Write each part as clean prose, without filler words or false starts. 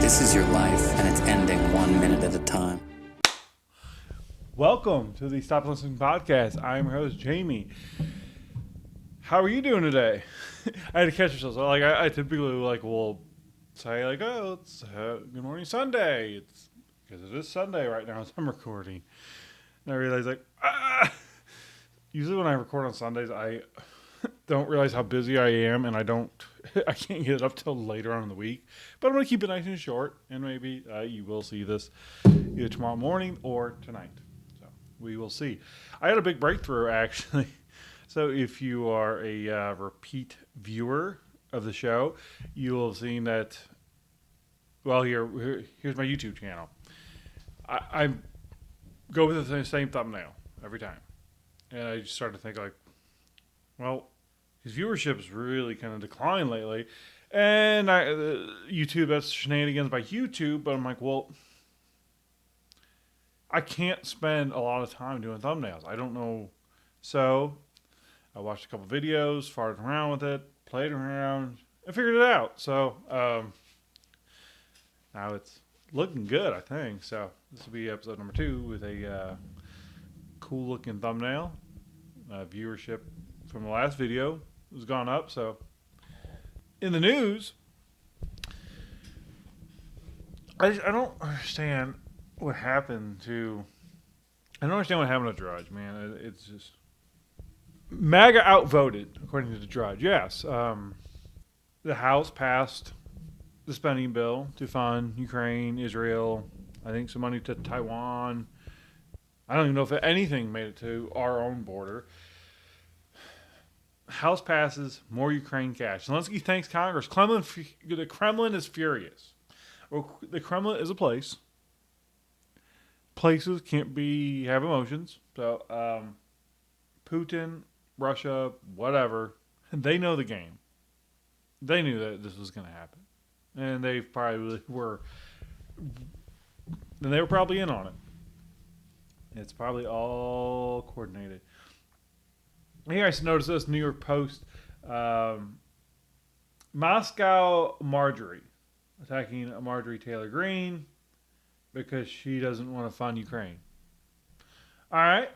This is your life, and it's ending 1 minute at a time. Welcome to the Stop Listening Podcast. I'm your host, Jamie. How are you doing today? I had to catch myself. So, I typically will say oh, it's Good Morning Sunday. It's because it is Sunday right now as I'm recording. And I realized usually when I record on Sundays, I don't realize how busy I am, and I can't get it up till later on in the week. But I'm going to keep it nice and short, and maybe you will see this either tomorrow morning or tonight. So we will see. I had a big breakthrough, actually. So if you are a repeat viewer of the show, you will have seen that, well, here's my YouTube channel. I go with the same thumbnail every time. And I just started to think his viewership's really kind of declined lately. And YouTube, that's shenanigans by YouTube, but I'm like, well, I can't spend a lot of time doing thumbnails. I don't know. So I watched a couple videos, farted around with it, played around, and figured it out. So now it's looking good, I think. So this will be episode number 2 with a cool looking thumbnail. Viewership from the last video has gone up. So in the news, I don't understand what happened to. I don't understand what happened to Drudge, man. It's just MAGA outvoted, according to the Drudge. Yes, the House passed the spending bill to fund Ukraine, Israel. I think some money to Taiwan. I don't even know if anything made it to our own border. House passes, more Ukraine cash. Zelensky thanks Congress. The Kremlin is furious. Well, the Kremlin is a place. Places can't have emotions. So, Putin, Russia, whatever, they know the game. They knew that this was going to happen. And they probably were. And they were probably in on it. It's probably all coordinated. Here I noticed this New York Post. Moscow Marjorie attacking Marjorie Taylor Greene because she doesn't want to fund Ukraine. All right.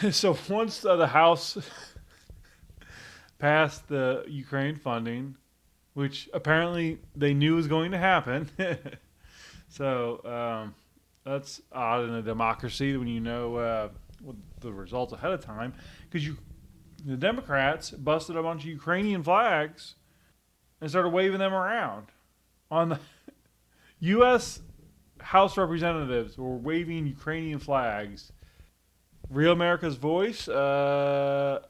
So once the House passed the Ukraine funding, which apparently they knew was going to happen. So that's odd in a democracy when you know what the results ahead of time. Because the Democrats busted a bunch of Ukrainian flags and started waving them around. On the U.S. House Representatives were waving Ukrainian flags. Real America's Voice talked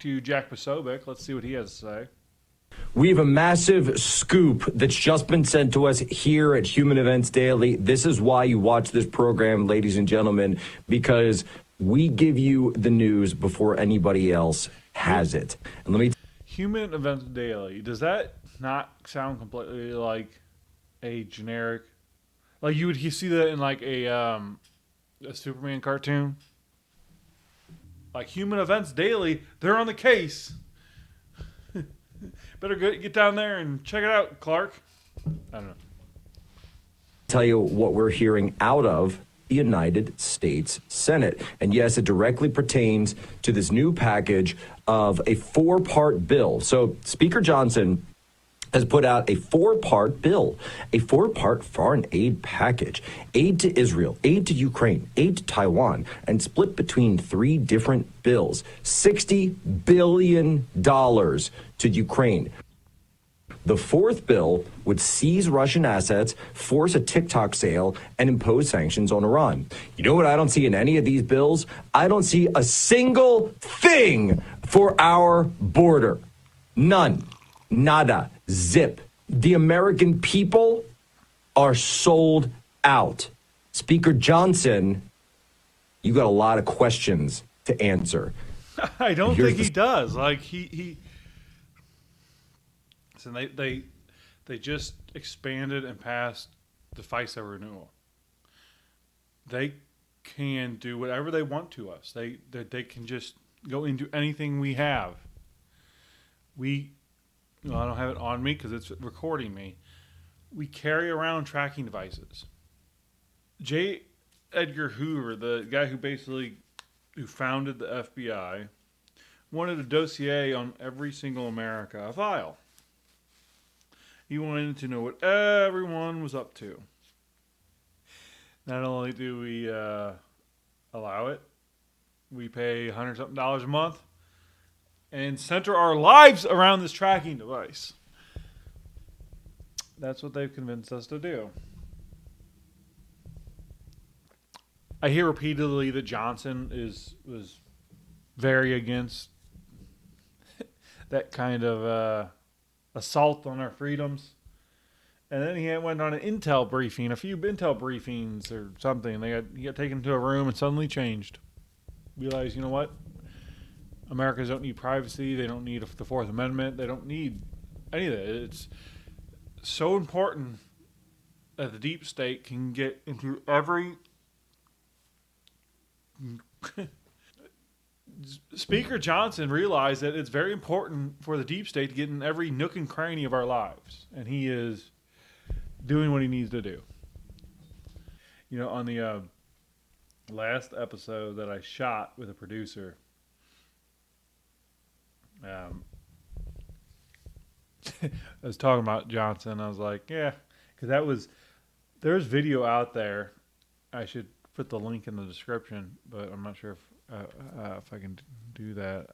to Jack Posobiec. Let's see what he has to say. We have a massive scoop that's just been sent to us here at Human Events Daily. This is why you watch this program, ladies and gentlemen, because we give you the news before anybody else has it. And let me Human Events Daily. Does that not sound completely like a generic? Like you see that in like a Superman cartoon? Like Human Events Daily, they're on the case. Better get down there and check it out, Clark. I don't know. tell you what we're hearing out of the United States Senate. And yes, it directly pertains to this new package of a 4-part bill. So Speaker Johnson has put out a 4-part bill, a 4-part foreign aid package, aid to Israel, aid to Ukraine, aid to Taiwan, and split between 3 different bills, $60 billion to Ukraine. The 4th bill would seize Russian assets, force a TikTok sale, and impose sanctions on Iran. You know what I don't see in any of these bills? I don't see a single thing for our border. None. Nada. Zip. The American people are sold out. Speaker Johnson, you got a lot of questions to answer. I don't think he does. Like he so they just expanded and passed the FISA renewal. They can do whatever they want to us. They can just go into anything we have. Well, I don't have it on me because it's recording me. We carry around tracking devices. J. Edgar Hoover, the guy who founded the FBI, wanted a dossier on every single America file. He wanted to know what everyone was up to. Not only do we allow it, we pay $100-something a month and center our lives around this tracking device. That's what they've convinced us to do. I hear repeatedly that Johnson was very against that kind of assault on our freedoms. And then he went on an intel briefing, a few intel briefings or something. He got taken to a room and suddenly changed. Realized, you know what? Americans don't need privacy. They don't need the Fourth Amendment. They don't need any of that. It's so important that the deep state can get into every... Speaker Johnson realized that it's very important for the deep state to get in every nook and cranny of our lives. And he is doing what he needs to do. You know, on the last episode that I shot with a producer, I was talking about Johnson. I was like, yeah, because there's video out there. I should put the link in the description, but I'm not sure if I can do that.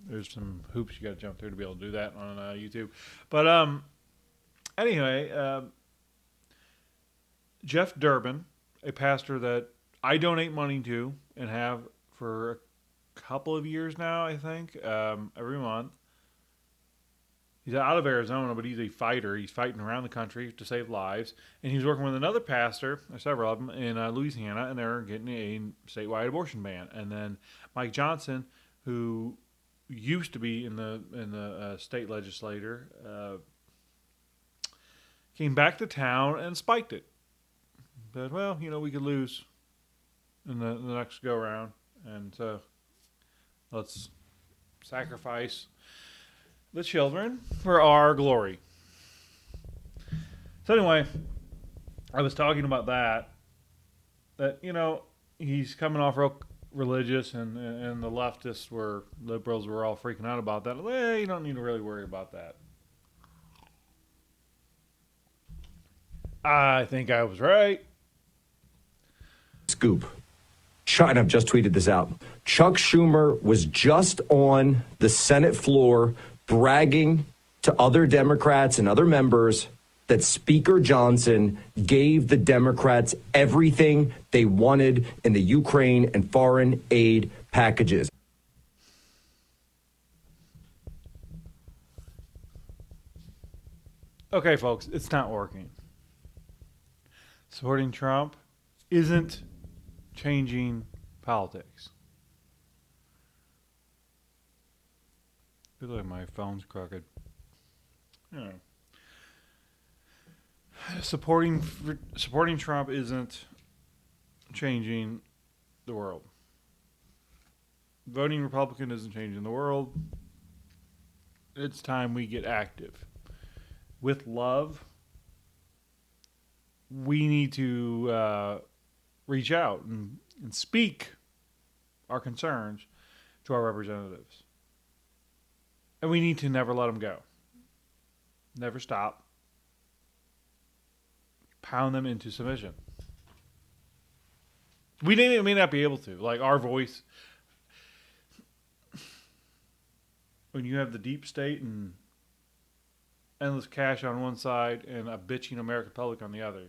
There's some hoops you got to jump through to be able to do that on YouTube. But anyway, Jeff Durbin, a pastor that I donate money to and have for a couple of years now, I think, every month. He's out of Arizona, but he's a fighter. He's fighting around the country to save lives. And he's working with another pastor, or several of them, in Louisiana, and they're getting a statewide abortion ban. And then Mike Johnson, who used to be in the state legislature, came back to town and spiked it. Said, well, you know, we could lose in the next go around, and so let's sacrifice the children for our glory. So anyway, I was talking about that you know, he's coming off real religious, and the leftists liberals were all freaking out about that. Well, you don't need to really worry about that. I think I was right. Scoop. And I've just tweeted this out. Chuck Schumer was just on the Senate floor bragging to other Democrats and other members that Speaker Johnson gave the Democrats everything they wanted in the Ukraine and foreign aid packages. Okay, folks, it's not working. Supporting Trump isn't changing politics. I feel like my phone's crooked. Yeah. Supporting Trump isn't changing the world. Voting Republican isn't changing the world. It's time we get active. With love, we need to reach out and speak our concerns to our representatives. And we need to never let them go. Never stop. Pound them into submission. We may not be able to. Like our voice. When you have the deep state and endless cash on one side and a bitching American public on the other,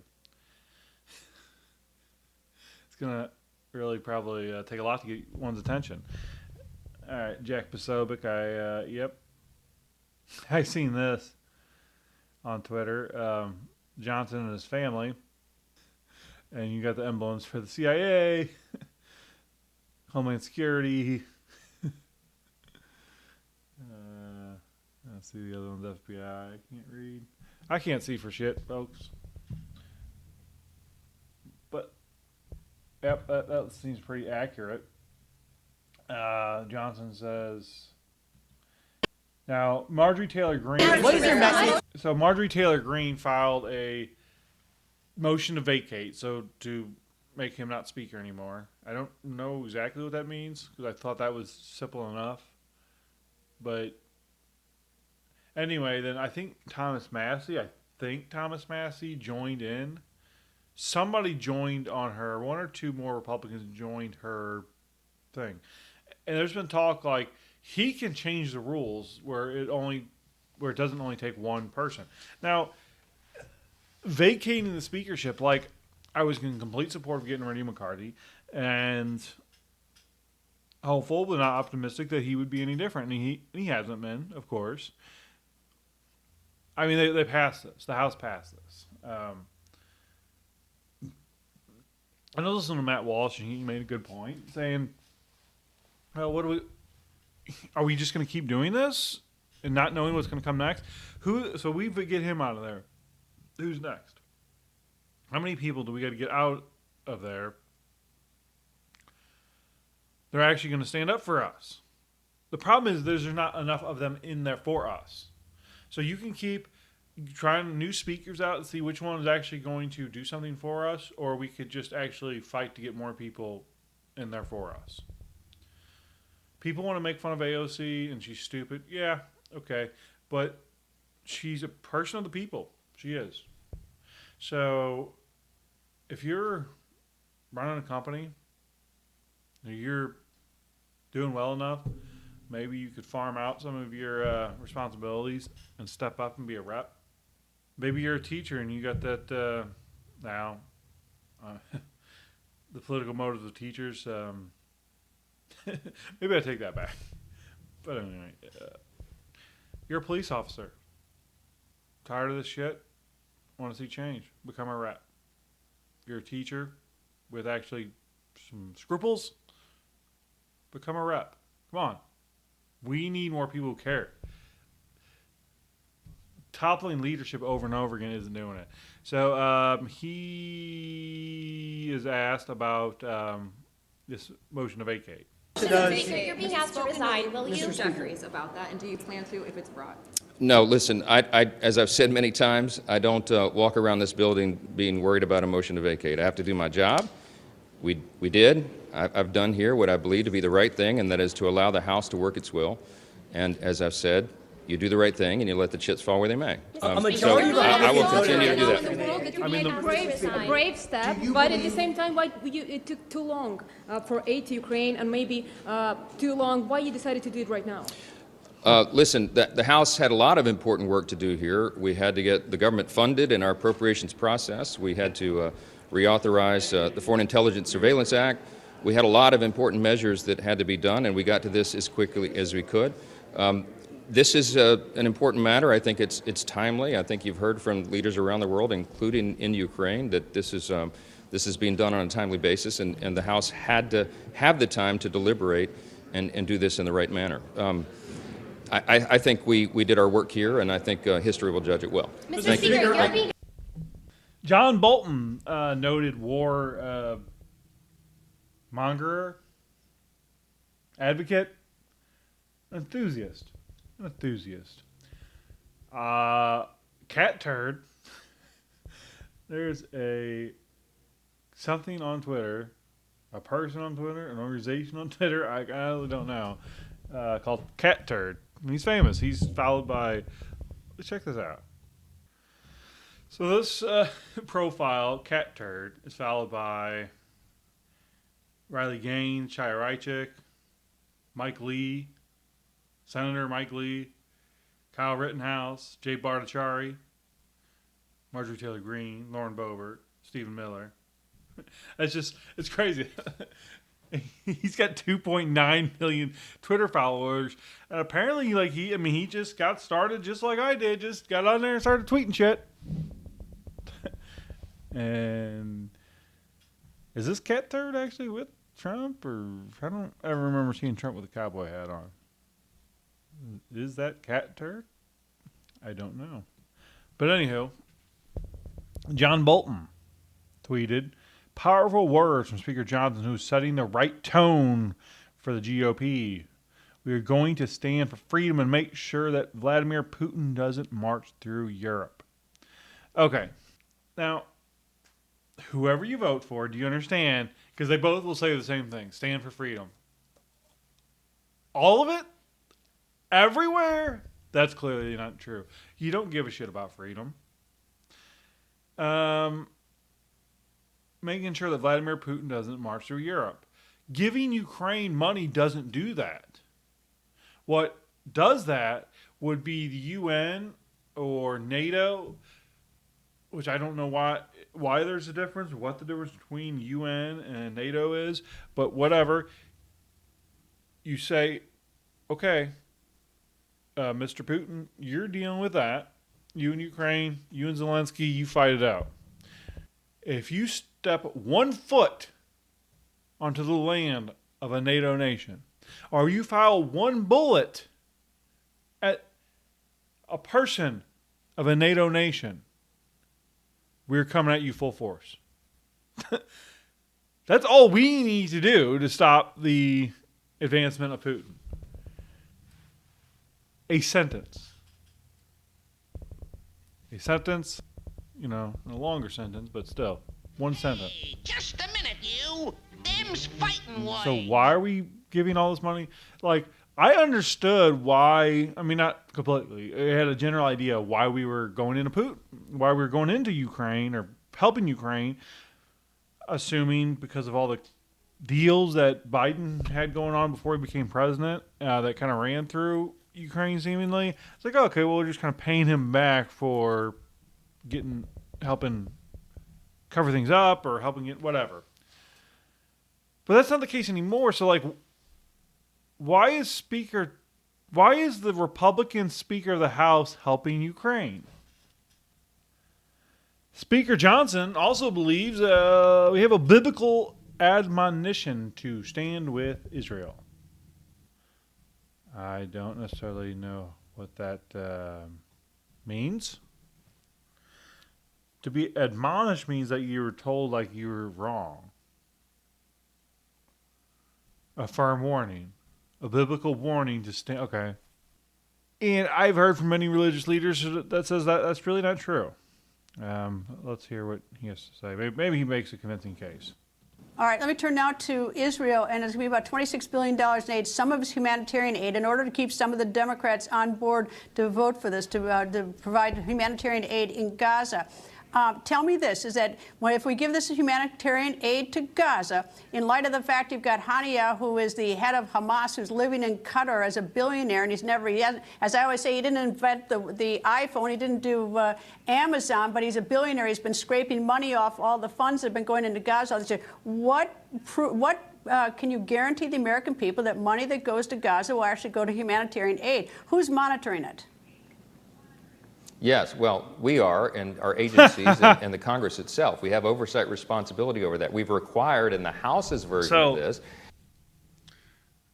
it's going to really probably take a lot to get one's attention. All right, Jack Posobiec, I seen this on Twitter. Johnson and his family, and you got the emblems for the CIA, Homeland Security. Let's see the other one's FBI. I can't read. I can't see for shit, folks. But yep, that seems pretty accurate. Johnson says Now, Marjorie Taylor Greene. What is your message? So Marjorie Taylor Greene filed a motion to vacate, so to make him not speaker anymore. I don't know exactly what that means because I thought that was simple enough. But anyway, then I think Thomas Massey joined in. Somebody joined on her. One or two more Republicans joined her thing. And there's been talk like he can change the rules where it doesn't only take one person. Now, vacating the speakership, like I was in complete support of getting rid of McCarthy, and hopeful but not optimistic that he would be any different. And he hasn't been, of course. I mean, they passed this. The House passed this. I was listening to Matt Walsh, and he made a good point, saying, "Well, are we just going to keep doing this and not knowing what's going to come next? So we get him out of there. Who's next? How many people do we got to get out of there? They're actually going to stand up for us. The problem is there's not enough of them in there for us. So you can keep trying new speakers out and see which one is actually going to do something for us, or we could just actually fight to get more people in there for us. People want to make fun of AOC and she's stupid. Yeah, okay. But she's a person of the people. She is. So if you're running a company, you're doing well enough, maybe you could farm out some of your responsibilities and step up and be a rep. Maybe you're a teacher and you got that the political motives of teachers. Maybe I take that back. But anyway, you're a police officer. Tired of this shit? Want to see change? Become a rep. You're a teacher with actually some scruples? Become a rep. Come on. We need more people who care. Toppling leadership over and over again isn't doing it. So he is asked about this motion to vacate. You're being asked to resign. Will you? Mr. Jeffries about that, and do you plan to if it's brought? No, listen, I, as I've said many times, I don't walk around this building being worried about a motion to vacate. I have to do my job. We did. I've done here what I believe to be the right thing, and that is to allow the House to work its will. And as I've said, you do the right thing and you let the chips fall where they may. So I will continue to do that. A brave step, but at the same time, why it took too long for aid to Ukraine, and maybe too long? Why you decided to do it right now? Listen, the House had a lot of important work to do here. We had to get the government funded in our appropriations process. We had to reauthorize the Foreign Intelligence Surveillance Act. We had a lot of important measures that had to be done, and we got to this as quickly as we could. This is an important matter. I think it's timely. I think you've heard from leaders around the world, including in Ukraine, that this is being done on a timely basis, and the House had to have the time to deliberate and do this in the right manner. I think we did our work here, and I think history will judge it well. Mr. Speaker, you're being John Bolton, noted war mongerer, advocate, enthusiast. Cat turd. There's something on Twitter, a person on Twitter, an organization on Twitter, I really don't know, called Cat Turd. And he's famous. He's followed by, let's check this out. So this profile, Cat Turd, is followed by Riley Gaines, Chaya Rychik, Mike Lee, Senator Mike Lee, Kyle Rittenhouse, Jay Bhattacharya, Marjorie Taylor Greene, Lauren Boebert, Stephen Miller. It's crazy. He's got 2.9 million Twitter followers, and apparently, he just got started just like I did. Just got on there and started tweeting shit. And is this Cat Turd actually with Trump, or I don't ever remember seeing Trump with a cowboy hat on? Is that Cat Turd? I don't know. But anywho, John Bolton tweeted, "Powerful words from Speaker Johnson, who's setting the right tone for the GOP. We are going to stand for freedom and make sure that Vladimir Putin doesn't march through Europe. Okay. Now, whoever you vote for, do you understand? Because they both will say the same thing. Stand for freedom. All of it? Everywhere? That's clearly not true. You don't give a shit about freedom. Making sure that Vladimir Putin doesn't march through Europe. Giving Ukraine money doesn't do that. What does that would be the UN or NATO, which I don't know why there's a difference, what the difference between UN and NATO is, but whatever. You say, okay, Mr. Putin, you're dealing with that. You and Ukraine, you and Zelensky, you fight it out. If you step 1 foot onto the land of a NATO nation, or you fire 1 bullet at a person of a NATO nation, we're coming at you full force. That's all we need to do to stop the advancement of Putin. A sentence. A sentence, a longer sentence, but still, 1 sentence. Hey, just a minute, you. Them's fighting way. So why are we giving all this money? Like, I understood why. I mean, not completely. I had a general idea why we were going into Ukraine or helping Ukraine, assuming because of all the deals that Biden had going on before he became president that kind of ran through Ukraine seemingly. It's like, okay, well, we're just kind of paying him back for helping cover things up or helping it, whatever. But that's not the case anymore. So, like, why is the Republican Speaker of the House helping Ukraine? Speaker Johnson also believes we have a biblical admonition to stand with Israel. I don't necessarily know what that means. To be admonished means that you were told like you were wrong. A firm warning. A biblical warning to stand. Okay. And I've heard from many religious leaders that says that that's really not true. Let's hear what he has to say. Maybe he makes a convincing case. All right, let me turn now to Israel, and it's going to be about $26 billion in aid, some of it's humanitarian aid, in order to keep some of the Democrats on board to vote for this, to provide humanitarian aid in Gaza. Tell me this, is that if we give this humanitarian aid to Gaza, in light of the fact you've got Haniyeh, who is the head of Hamas, who's living in Qatar as a billionaire, and as I always say, he didn't invent the iPhone, he didn't do Amazon, but he's a billionaire. He's been scraping money off all the funds that have been going into Gaza. What can you guarantee the American people that money that goes to Gaza will actually go to humanitarian aid? Who's monitoring it? Yes, well, we are, and our agencies and the Congress itself. We have oversight responsibility over that. We've required in the House's version of this.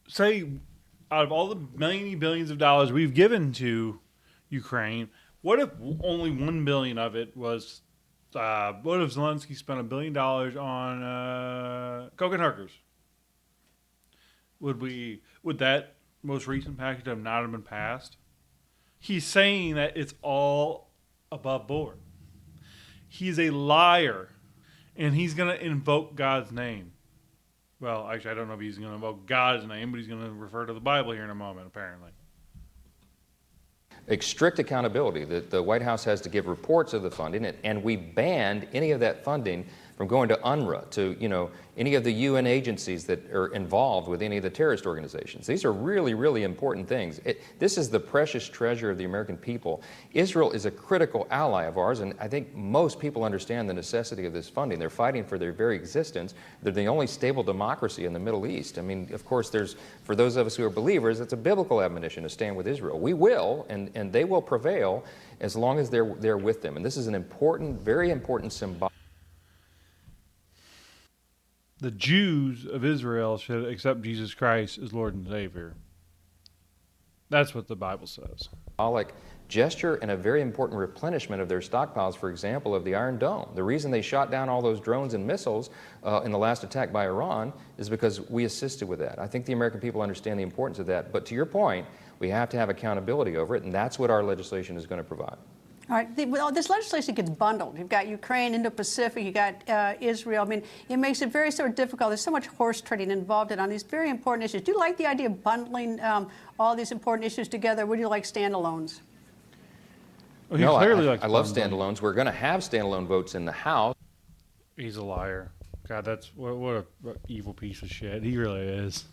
Say, out of all the many billions of dollars we've given to Ukraine, what if only $1 billion of it was, what if Zelensky spent $1 billion on coke and hookers? Would that most recent package have not have been passed? He's saying that it's all above board. He's a liar, and he's going to invoke God's name. Well, actually, I don't know if he's going to invoke God's name, but he's going to refer to the Bible here in a moment, apparently. Strict accountability. The White House has to give reports of the funding, and we banned any of that funding from going to UNRWA, to any of the UN agencies that are involved with any of the terrorist organizations. These are really, really important things. This is the precious treasure of the American people. Israel is a critical ally of ours, and I think most people understand the necessity of this funding. They're fighting for their very existence. They're the only stable democracy in the Middle East. I mean, of course, for those of us who are believers, it's a biblical admonition to stand with Israel. We will, and they will prevail as long as they're with them. And this is an important, very important symbol. The Jews of Israel should accept Jesus Christ as Lord and Savior. That's what the Bible says. Symbolic gesture and a very important replenishment of their stockpiles, for example, of the Iron Dome. The reason they shot down all those drones and missiles in the last attack by Iran is because we assisted with that. I think the American people understand the importance of that. But to your point, we have to have accountability over it, and that's what our legislation is going to provide. All right, this legislation gets bundled. You've got Ukraine, Indo-Pacific, you've got Israel. I mean, it makes it very sort of difficult. There's so much horse trading involved on these very important issues. Do you like the idea of bundling all these important issues together? Would you like standalones? Well, No, I I love standalones. We're going to have standalone votes in the House. He's a liar. God, that's what a evil piece of shit. He really is.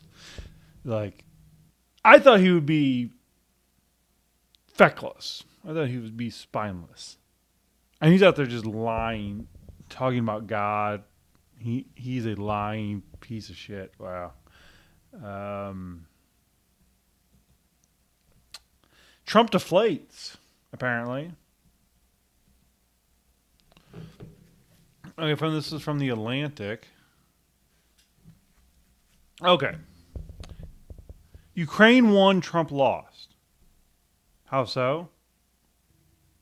Like, I thought he would be feckless. I thought he would be spineless. And he's out there just lying, talking about God. He's a lying piece of shit. Wow. Trump deflates, apparently. Okay, this is from The Atlantic. Okay. Ukraine won, Trump lost. How so?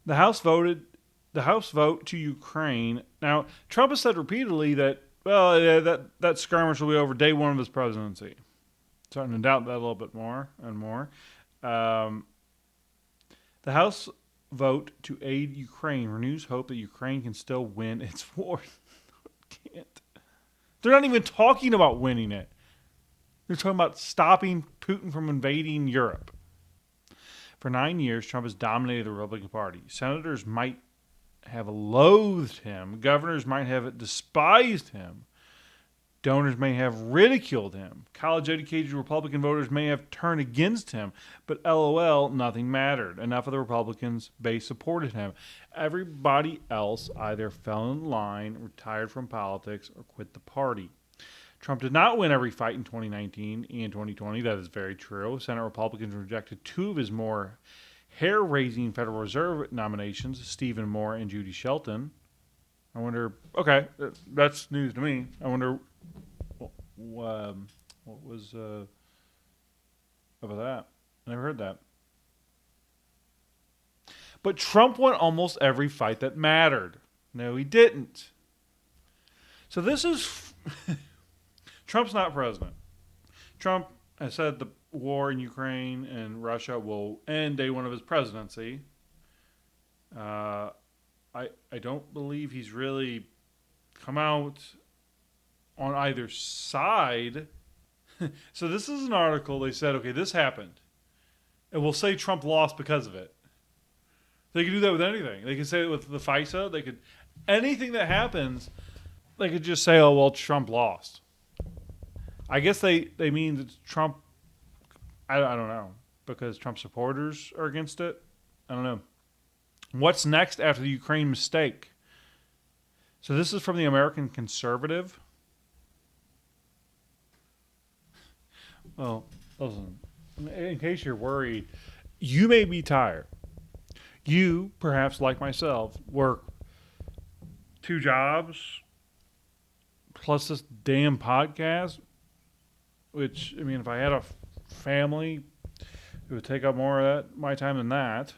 The House vote to Ukraine. Now, Trump has said repeatedly that, well, yeah, that skirmish will be over day one of his presidency. Starting to doubt that a little bit more and more. The House vote to aid Ukraine renews hope that Ukraine can still win its war. Can't. They're not even talking about winning it. They're talking about stopping Putin from invading Europe. For 9 years, Trump has dominated the Republican Party. Senators might have loathed him. Governors might have despised him. Donors may have ridiculed him. College-educated Republican voters may have turned against him. But LOL, nothing mattered. Enough of the Republicans' base supported him. Everybody else either fell in line, retired from politics, or quit the party. Trump did not win every fight in 2019 and 2020. That is very true. Senate Republicans rejected two of his more hair-raising Federal Reserve nominations, Stephen Moore and Judy Shelton. I wonder, okay, that's news to me. I wonder what was about that. I never heard that. But Trump won almost every fight that mattered. No, he didn't. So this is... Trump's not president. Trump has said the war in Ukraine and Russia will end day one of his presidency. I don't believe he's really come out on either side. So this is an article. They said, okay, this happened. And we'll say Trump lost because of it. They could do that with anything. They could say it with the FISA. They could, anything that happens, they could just say, oh, well, Trump lost. I guess they mean that Trump, I don't know, because Trump supporters are against it. I don't know. What's next after the Ukraine mistake? So this is from the American Conservative. Well, listen, in case you're worried, you may be tired. You, perhaps like myself, work 2 jobs plus this damn podcast. Which, I mean, if I had a family, it would take up more of my time than that.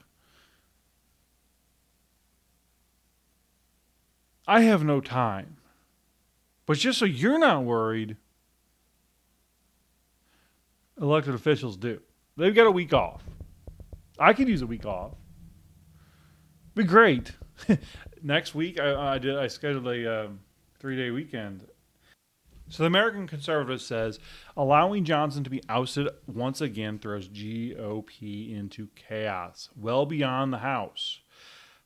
I have no time. But just so you're not worried, elected officials do. They've got a week off. I could use a week off. Be great. Next week, I scheduled a 3-day weekend. So the American Conservative says allowing Johnson to be ousted once again throws GOP into chaos, well beyond the House.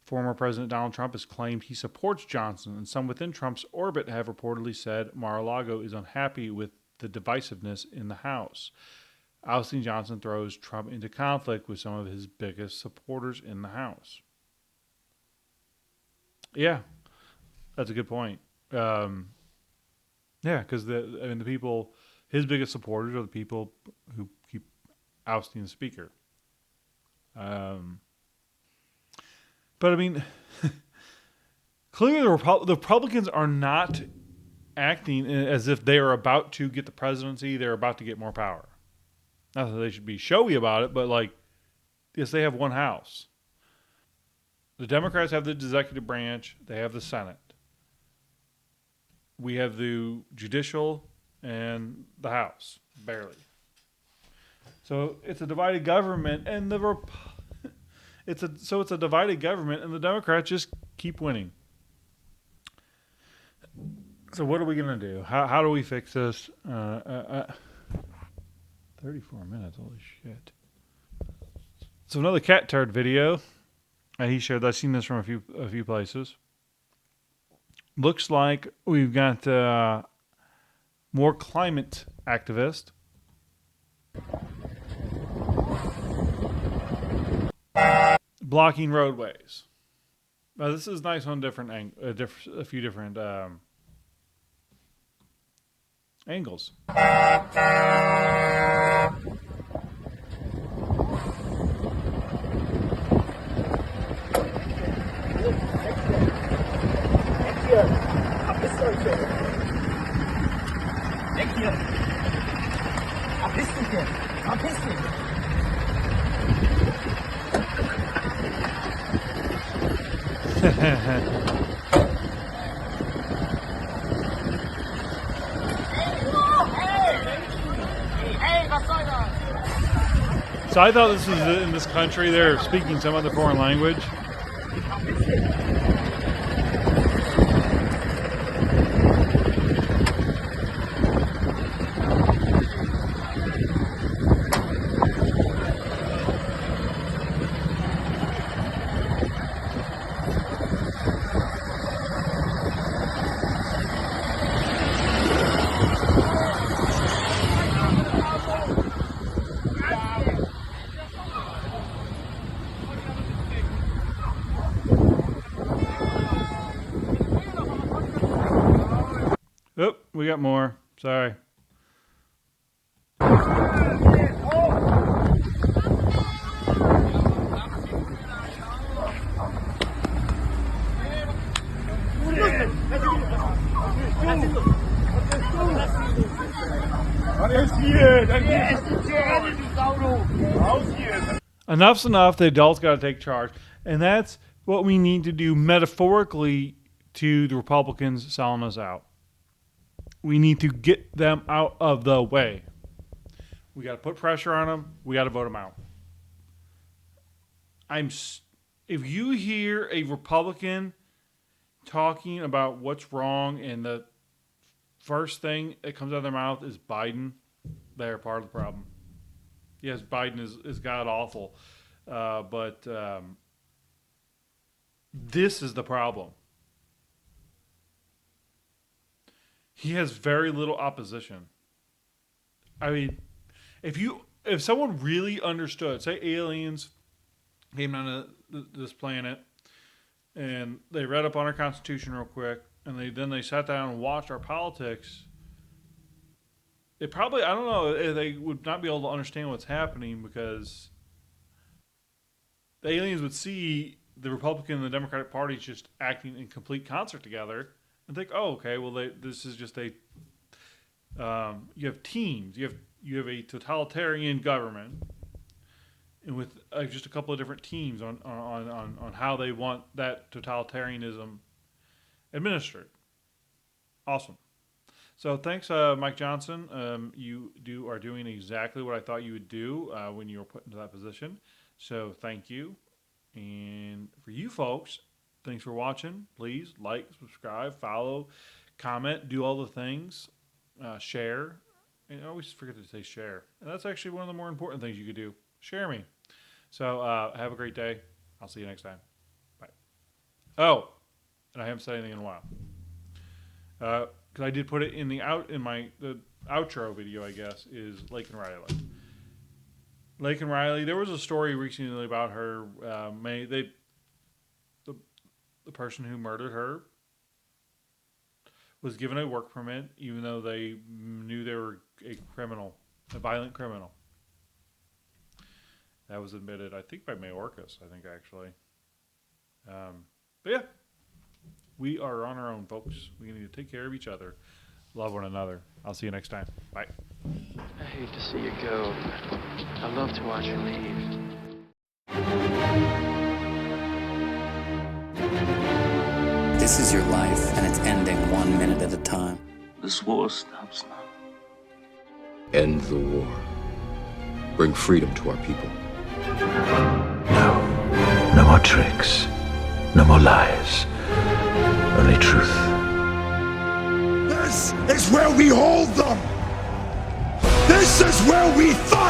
Former President Donald Trump has claimed he supports Johnson, and some within Trump's orbit have reportedly said Mar-a-Lago is unhappy with the divisiveness in the House. Ousting Johnson throws Trump into conflict with some of his biggest supporters in the House. Yeah, that's a good point. Yeah, because the people, his biggest supporters are the people who keep ousting the speaker. But I mean, clearly the Republicans are not acting as if they are about to get the presidency. They're about to get more power. Not that they should be showy about it, but like yes, they have one house. The Democrats have the executive branch. They have the Senate. We have the judicial and the House, barely. So it's a divided government, and it's a divided government, and the Democrats just keep winning. So what are we gonna do? How do we fix this? 34 minutes, holy shit! So another cat turd video. He shared. I've seen this from a few places. Looks like we've got more climate activists blocking roadways. Now this is nice on a few different angles. So I thought this was in this country they're speaking some other foreign language. Oh, we got more. Sorry. Enough's enough. The adults got to take charge. And that's what we need to do metaphorically to the Republicans selling us out. We need to get them out of the way. We got to put pressure on them. We got to vote them out. If you hear a Republican talking about what's wrong and the first thing that comes out of their mouth is Biden, they're part of the problem. Yes, Biden is god awful, but this is the problem. He has very little opposition. I mean, if someone really understood, say aliens came down to this planet and they read up on our Constitution real quick, and they sat down and watched our politics, I don't know, they would not be able to understand what's happening, because the aliens would see the Republican and the Democratic parties just acting in complete concert together and think, oh, okay, well, this is just you have teams, you have a totalitarian government, and with just a couple of different teams on how they want that totalitarianism administered. Awesome. So thanks, Mike Johnson. You are doing exactly what I thought you would do when you were put into that position. So thank you. And for you folks, thanks for watching. Please like, subscribe, follow, comment, do all the things, share. And I always forget to say share. And that's actually one of the more important things you could do. Share me. So have a great day. I'll see you next time. Bye. Oh, and I haven't said anything in a while. Because I did put it in the outro video, I guess, is Lake and Riley. Lake and Riley, there was a story recently about her. The person who murdered her was given a work permit, even though they knew they were a violent criminal. That was admitted, I think, by Mayorkas, actually. But yeah. We are on our own, folks. We need to take care of each other. Love one another. I'll see you next time. Bye. I hate to see you go. I love to watch you leave. This is your life, and it's ending 1 minute at a time. This war stops now. End the war. Bring freedom to our people. No. No more tricks. No more lies. Only truth. This is where we hold them! This is where we fight!